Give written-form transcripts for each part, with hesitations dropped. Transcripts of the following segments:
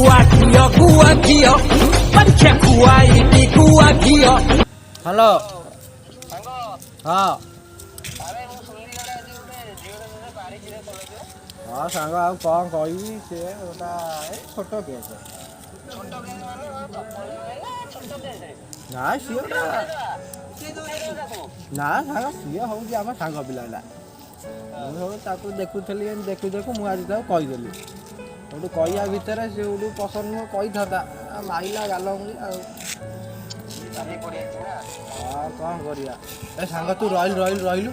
गुआ घियो पंखे खुआई गुआ घियो। हेलो हाँ हाँ सांग आ कौन कहबी से गोटा छोट केस ना सी ना सांग सी हूँ आम सांग पिला मुझे देखुली देखु देखु मुझे कहीदेली गोटे कहया भितर से गोटे पसंद नुह कही था माइला गाल हाँ कौन करिया ए सांग तू रहिलु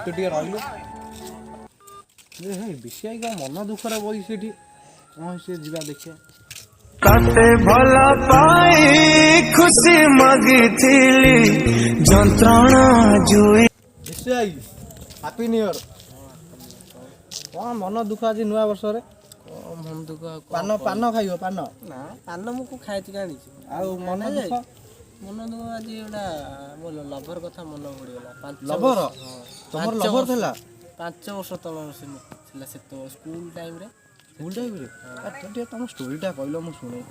तू टे रहिलु विषय क्या मन दुखर बही से कौन से जा देखिए तते भला पाई खुशी मागिथिली जंत्रणा जुई विषय हैप्पी न्यू ईयर कौन मन दुख आज नुआ वर्ष रे मन दुख पान पान खाइबो पान ना पान मुझे खाई जानी मन दुख आज गोटा मो लभर कथा मन पड़गला लभर तुम लभर थिला 5 वर्ष तल से स्कूल टाइम रे स्कूल टाइम रे तुम स्टोरीटा कहलो मु सुने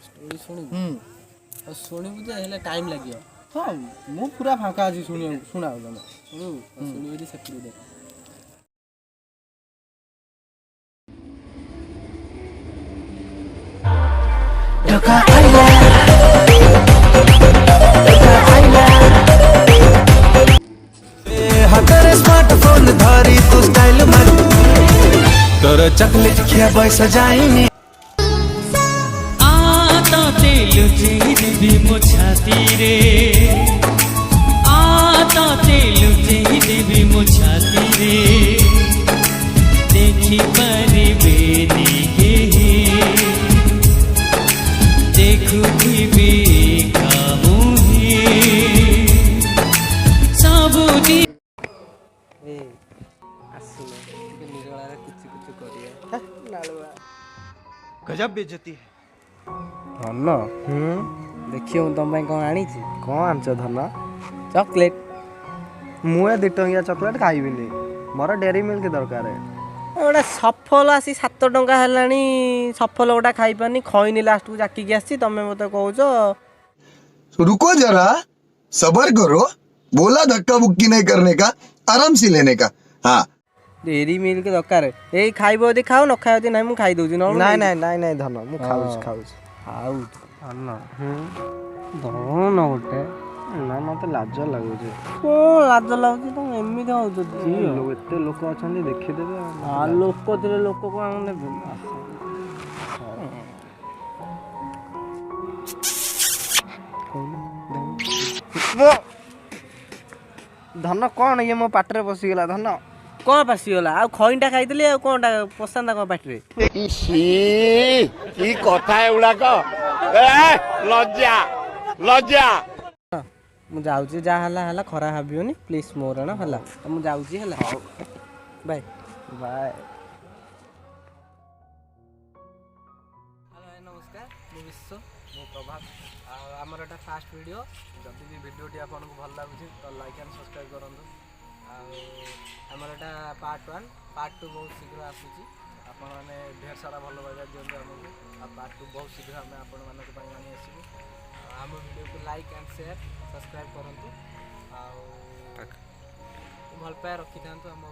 स्टोरी शुणी शुणु जे टाइम लगे हाँ मु पूरा फांका आज शुणी शुणा शुणी से देख हाथरे स्मार्टफोन धरी तू स्टाइल मार तोर चॉकलेट खिया पैसा जाइनी आता तेलु भी मुछाती रे आता तेलु भी मुछाती रे देखी परिबेनी के देखु भी कामुही सबुदी गजब बेइज्जती है धन देखिए तुम कौन आनी कौन आनछ धन चॉकलेट मुए 2 टंकिया चॉकलेट खाइबिनी मोर डेरी मिल्क दरकार गोटे सफल आसी 7 टंका है सफल गोटा खाई पानी खईनी लास्ट को जाकी आसी तुम मत कह रुको जरा सबर करो बोला धक्का बुक्की नहीं करने का आराम से लेने का हाँ डेरी मिल्क दरकार यही खाइब यदि खाओ न खाइब यदि नहीं खाई दूसरी नहीं धन मु खाऊछ खाऊ धन धन गोटे ना मत लाज लगुचे कौन लाज लगुच तुम एमती हो एते लोक अछंती देखिदेबे लोक थे लोक कौन नेबे धन कौन ये मो पाटरे पसिगला धन कौन पसिगला आ खईटा खाइली आ कौनटा पसंद कौन पाटरे की कथा एगुड़ाक लज्जा लज्जा मु जाऊँ जहाँ खरा भावियोनी प्लीज मोर है मुझे जाऊँ बाय बाय हेलो नमस्कार मु विश्व मु प्रभात आमर एटा फास्ट वीडियो जदि भी वीडियोटी आपको भल लगुच तो लाइक एंड सब्सक्राइब करूँ आमर एटा पार्ट 1 पार्ट 2 बहुत शीघ्र आसूची आपण मैंने ढेर सारा भल पाइबा दिखाते आमको पार्ट 2 बहुत शीघ्र आम आपण मानी आसबू आम वीडियो को लाइक एंड शेयर सब्सक्राइब करूँ भल पाए रखी था आम